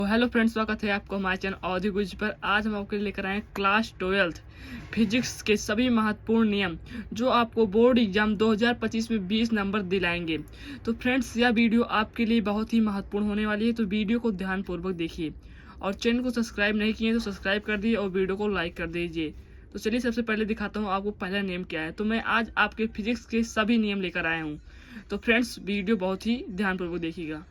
Hello friends, स्वागत है आपको हमारे चैनल ऑडियो गुज पर। आज हम आपके लिए लेकर आए हैं क्लास 12 फिजिक्स के सभी महत्वपूर्ण नियम जो आपको बोर्ड एग्जाम 2025 में 20 नंबर दिलाएंगे। तो फ्रेंड्स, यह वीडियो आपके लिए बहुत ही महत्वपूर्ण होने वाली है, तो वीडियो को ध्यानपूर्वक देखिए और चैनल को सब्सक्राइब नहीं किए तो सब्सक्राइब कर दीजिए और वीडियो को लाइक कर दीजिए। तो चलिए सबसे पहले दिखाता हूँ आपको पहला नियम क्या है। तो मैं आज आपके फिजिक्स के सभी नियम लेकर आया हूँ, तो फ्रेंड्स वीडियो बहुत ही ध्यानपूर्वक देखिएगा।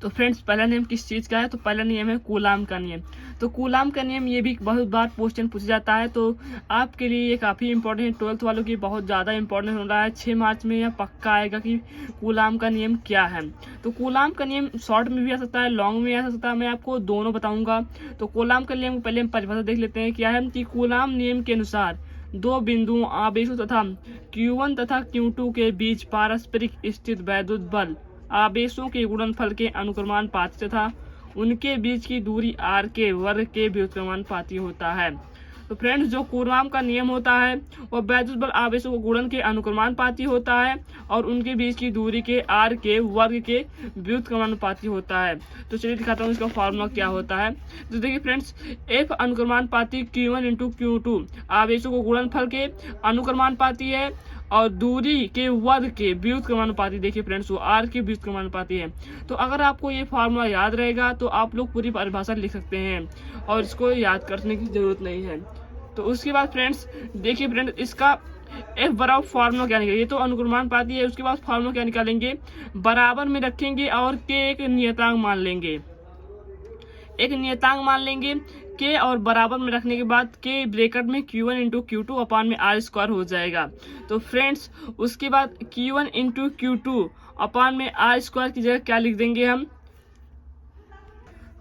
तो फ्रेंड्स, पहला नियम किस चीज़ का है? तो पहला नियम है कूलाम का नियम। तो कूलाम का नियम ये भी बहुत बार क्वेश्चन पूछा जाता है, तो आपके लिए ये काफ़ी इंपॉर्टेंट है। 12th वालों की बहुत ज़्यादा इंपॉर्टेंट हो रहा है। 6 मार्च में यह पक्का आएगा कि कूलाम का नियम क्या है। तो कूलाम का नियम शॉर्ट में भी आ सकता है, लॉन्ग में आ सकता है, मैं आपको दोनों बताऊँगा। तो कूलाम का नियम पहले हम परिभाषा देख लेते हैं क्या है। कि कूलाम नियम के अनुसार दो बिंदुओं आवेशों तथा Q1 तथा Q2 के बीच पारस्परिक स्थित वैद्युत बल आवेशों के गुणनफल के अनुक्रमानुपाती तथा उनके बीच की दूरी r के वर्ग के व्युत्क्रमानुपाती होता है। तो फ्रेंड्स, जो कूलाम का नियम होता है वह वैद्युत बल आवेशों को गुणन के अनुक्रमानुपाती होता है और उनके बीच की दूरी के r के वर्ग के व्युत्क्रमानुपाती होता है। तो चलिए दिखाता हूँ इसका फॉर्मूला क्या होता है। तो देखिए फ्रेंड्स, F अनुक्रमानुपाती Q1 × Q2 आवेशों को गुणनफल के अनुक्रमानुपाती है और दूरी के वर्ग के व्युत्क्रमानुपाती। देखिए फ्रेंड्स, वो आर के व्युत्क्रमानुपाती है। तो अगर आपको ये फार्मूला याद रहेगा तो आप लोग पूरी परिभाषा लिख सकते हैं और इसको याद करने की जरूरत नहीं है। तो उसके बाद फ्रेंड्स देखिए फ्रेंड्स, इसका एफ बराबर फार्मूला क्या निकालेंगे। ये तो अनुक्रमानुपाती है, उसके बाद फार्मूला क्या निकालेंगे, बराबर में रखेंगे और के एक नियतांक मान लेंगे। एक नियतांक मान लेंगे के और बराबर में रखने के बाद के ब्रैकेट में Q1 × Q2 अपान में r² हो जाएगा। तो फ्रेंड्स, उसके बाद Q1 × Q2 अपान में r² की जगह क्या लिख देंगे हम।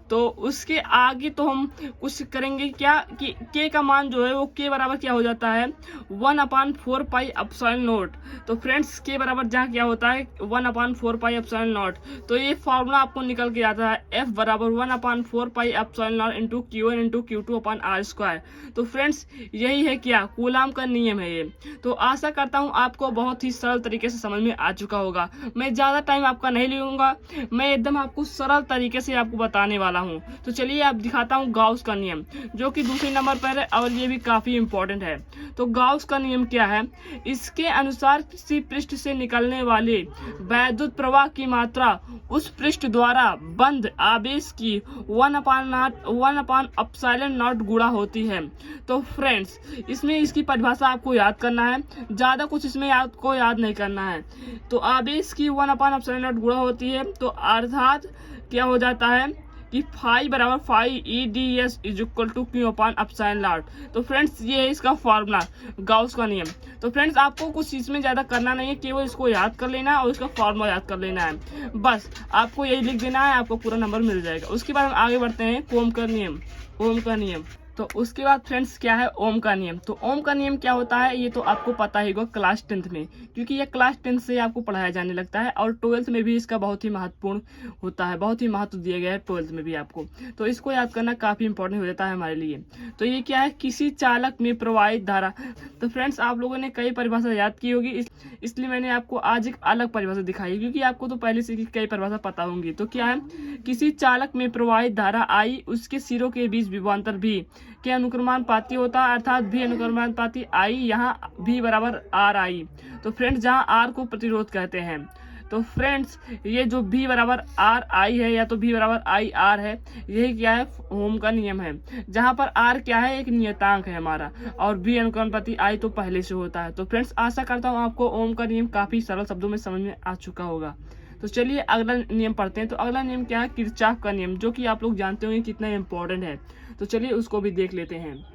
तो उसके आगे तो हम कुछ करेंगे क्या कि के का मान जो है वो के बराबर क्या हो जाता है 1/4 पाई एप्सिलॉन नॉट। तो फ्रेंड्स, के बराबर जहाँ क्या होता है 1/4 पाई एप्सिलॉन नॉट। तो ये फार्मूला आपको निकल के आता है F बराबर 1/4 pi epsilon not into Q1 × Q2 upon r²। तो फ्रेंड्स, यही है क्या कूलाम का नियम है ये। तो आशा करता हूँ आपको बहुत ही सरल तरीके से समझ में आ चुका होगा। मैं ज़्यादा टाइम आपका नहीं लूँगा, मैं एकदम आपको सरल तरीके से आपको बताने वाला हूं। तो चलिए आप दिखाता हूं गाउस का नियम, जो कि दूसरे नंबर पर है और ये भी काफी इंपॉर्टेंट है। तो गाउस का नियम क्या है, इसके अनुसार किसी पृष्ठ से निकलने वाले वैद्युत प्रवाह की मात्रा उस पृष्ठ द्वारा बंद आवेश की 1/ε0 गुणा होती है। तो फ्रेंड्स, इसमें इसकी परिभाषा आपको याद करना है, ज्यादा कुछ इसमें आपको याद नहीं करना है। तो आवेश की 1/ε0 गुणा होती है, तो अर्थात क्या हो जाता है कि फाई बराबर फाई EdS = Q/ε0। तो फ्रेंड्स, ये है इसका फॉर्मूला गाउस का नियम। तो फ्रेंड्स, आपको कुछ इसमें ज़्यादा करना नहीं है, केवल इसको याद कर लेना है और इसका फॉर्मूला याद कर लेना है। बस आपको यही लिख देना है, आपको पूरा नंबर मिल जाएगा। उसके बाद हम आगे बढ़ते हैं ओम का नियम। ओम का नियम, तो उसके बाद फ्रेंड्स क्या है ओम का नियम। तो ओम का नियम क्या होता है ये तो आपको पता ही होगा क्लास 10th में, क्योंकि ये क्लास 10th से आपको पढ़ाया जाने लगता है और 12th में भी इसका बहुत ही महत्वपूर्ण होता है, बहुत ही महत्व दिया गया है 12th में भी आपको। तो इसको याद करना काफ़ी इंपॉर्टेंट हो जाता है हमारे लिए। तो ये क्या है, किसी चालक में प्रवाहित धारा। तो फ्रेंड्स, आप लोगों ने कई परिभाषा याद की होगी, इसलिए मैंने आपको आज एक अलग परिभाषा दिखाई, क्योंकि आपको तो पहले से कई परिभाषा पता होंगी। तो क्या है, किसी चालक में प्रवाहित धारा I उसके सिरों के बीच विभवांतर V के अनुक्रमानुपाती होता है, अर्थात V अनुक्रमानुपाती I, यहाँ V बराबर RI। तो फ्रेंड्स, जहाँ R को प्रतिरोध कहते हैं। तो फ्रेंड्स, ये जो V बराबर RI है या तो V बराबर IR है, यही क्या है ओम का नियम है, जहाँ पर R क्या है एक नियतांक है हमारा और V अनुक्रमानुपाती I तो पहले से होता है। तो फ्रेंड्स, आशा करता हूँ आपको ओम का नियम काफ़ी सरल शब्दों में समझ में आ चुका होगा। तो चलिए अगला नियम पढ़ते हैं। तो अगला नियम क्या है, किरचॉफ का नियम, जो कि आप लोग जानते होंगे कितना इंपॉर्टेंट है। तो चलिए उसको भी देख लेते हैं।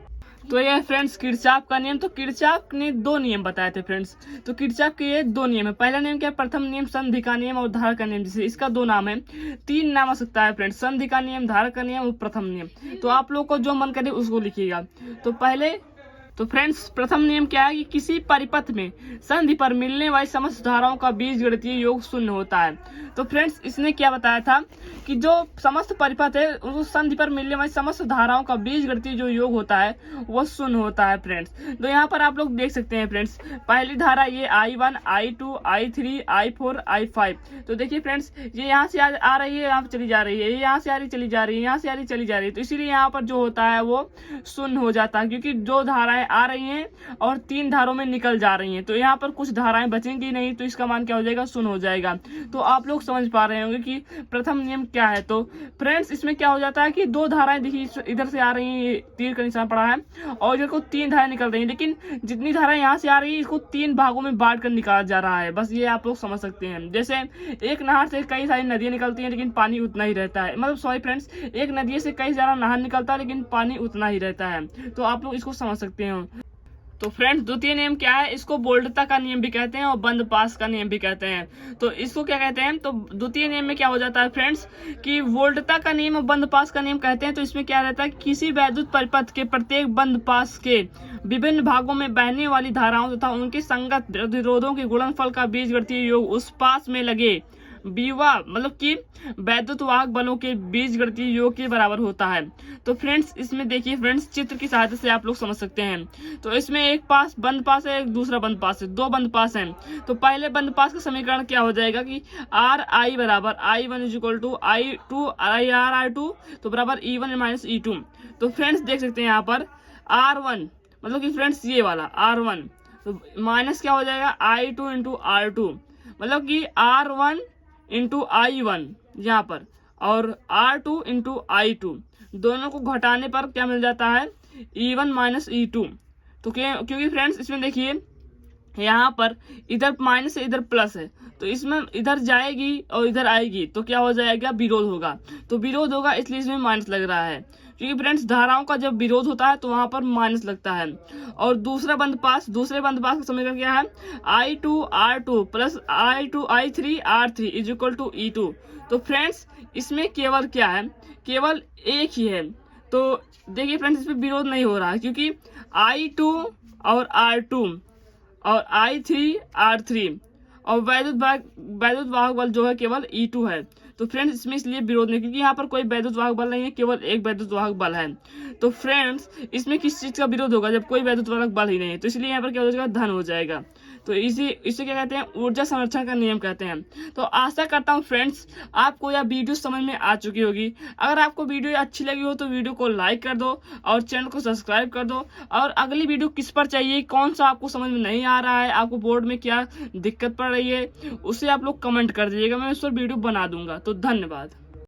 तो ये फ्रेंड्स किरचॉफ का नियम। तो किरचॉफ ने 2 नियम बताए थे फ्रेंड्स। तो किरचॉफ के ये 2 नियम है। पहला नियम क्या है, प्रथम नियम संधि का नियम और धारा का नियम, जिसे इसका 2 नाम है, 3 नाम आ सकता है फ्रेंड्स, संधि का नियम, धारा का नियम और प्रथम नियम। तो आप लोग को जो मन करे उसको लिखिएगा। तो पहले तो फ्रेंड्स प्रथम नियम क्या है कि किसी परिपथ में संधि पर मिलने वाली समस्त धाराओं का बीजगणितीय योग शून्य होता है। तो फ्रेंड्स इसने क्या बताया था कि जो समस्त परिपथ है उस संधि पर मिलने वाली समस्त धाराओं का बीजगणितीय जो योग होता है वो शून्य होता है फ्रेंड्स। तो यहाँ पर आप लोग देख सकते हैं फ्रेंड्स, पहली धारा ये I1, I2, I3, I4, I5। तो देखिए फ्रेंड्स ये यहाँ से आ रही है, यहाँ पर चली जा रही है, ये यहाँ से आ रही चली जा रही है, यहाँ से आ रही चली जा रही है। तो इसीलिए यहाँ पर जो होता है वो शून्य हो जाता है, क्योंकि दो धाराएं आ रही हैं और 3 धारों में निकल जा रही हैं। तो यहाँ पर कुछ धाराएं बचेंगी नहीं, तो इसका मान क्या हो जाएगा, शून्य हो जाएगा। तो आप लोग समझ पा रहे होंगे कि प्रथम नियम क्या है। तो फ्रेंड्स इसमें क्या हो जाता है कि 2 धाराएं देखिए इधर से आ रही हैं, तीर का निशान पड़ा है, और इधर को 3 धाराएं निकल रही हैं, लेकिन जितनी धाराएं यहाँ से आ रही है इसको 3 भागों में बांट कर निकाला जा रहा है। बस ये आप लोग समझ सकते हैं। जैसे एक नहर से कई सारी नदियां निकलती हैं लेकिन पानी उतना ही रहता है, मतलब सॉरी फ्रेंड्स, एक नदी से कई सारा नहर निकलता है लेकिन पानी उतना ही रहता है। तो आप लोग इसको समझ सकते हैं। तो फ्रेंड्स द्वितीय नियम क्या है, इसको बोल्टता का नियम भी कहते हैं और बंद पास का नियम भी कहते हैं। तो इसको क्या कहते हैं, तो द्वितीय नियम में क्या हो जाता है फ्रेंड्स कि वोल्टता का नियम और बंद पास का नियम कहते हैं। तो इसमें क्या रहता है, किसी वैद्युत परिपथ के प्रत्येक बंद पास के विभिन्न भागों में बहने वाली धाराओं तथा उनके संगत प्रतिरोधों के गुणनफल का बीजगणितीय योग उस पास में लगे विवाह मतलब कि वैद्युत वाहक बलों के बीजगणितीय योग के बराबर होता है। तो फ्रेंड्स इसमें देखिए फ्रेंड्स, चित्र की सहायता से आप लोग समझ सकते हैं। तो इसमें एक पास बंद पास है, एक दूसरा बंद पास है, 2 बंद पास हैं। तो पहले बंद पास का समीकरण क्या हो जाएगा कि RI बराबर I1 = I2 I2 तो बराबर E1 - E2। तो फ्रेंड्स देख सकते हैं यहाँ पर R1 मतलब कि फ्रेंड्स ये वाला R1 तो माइनस क्या हो जाएगा I2 × R2 मतलब कि R1 × I1 यहाँ पर, और R2 × I2 दोनों को घटाने पर क्या मिल जाता है, E1 - E2। तो क्योंकि फ्रेंड्स इसमें देखिए यहाँ पर इधर माइनस है इधर प्लस है, तो इसमें इधर जाएगी और इधर आएगी तो क्या हो जाएगा, विरोध होगा। तो विरोध होगा इसलिए इसमें माइनस लग रहा है, क्योंकि फ्रेंड्स धाराओं का जब विरोध होता है तो वहां पर माइनस लगता है। और दूसरे बंद पास का समीकरण क्या है, I2 R2 + I2 I3 R3 = E2। तो फ्रेंड्स इसमें केवल क्या है, केवल एक ही है। तो देखिए फ्रेंड्स इसमें विरोध नहीं हो रहा है, क्योंकि I2 और R2 और I3 R3 और वैद्युत वाहक बल जो है केवल E2 है। तो फ्रेंड्स इसमें इसलिए विरोध नहीं, क्योंकि यहाँ पर कोई वैद्युत वाहक बल नहीं है, केवल एक वैद्युत वाहक बल है। तो फ्रेंड्स इसमें किस चीज का विरोध होगा, जब कोई वैद्युत वाहक बल ही नहीं है, तो इसलिए यहाँ पर क्या हो जाएगा, धन हो जाएगा। तो इसे क्या कहते हैं, ऊर्जा संरक्षण का नियम कहते हैं। तो आशा करता हूँ फ्रेंड्स आपको यह वीडियो समझ में आ चुकी होगी। अगर आपको वीडियो अच्छी लगी हो तो वीडियो को लाइक कर दो और चैनल को सब्सक्राइब कर दो। और अगली वीडियो किस पर चाहिए, कौन सा आपको समझ में नहीं आ रहा है, आपको बोर्ड में क्या दिक्कत पड़ रही है, उसे आप लोग कमेंट कर दीजिएगा, मैं उस पर वीडियो बना दूंगा। तो धन्यवाद।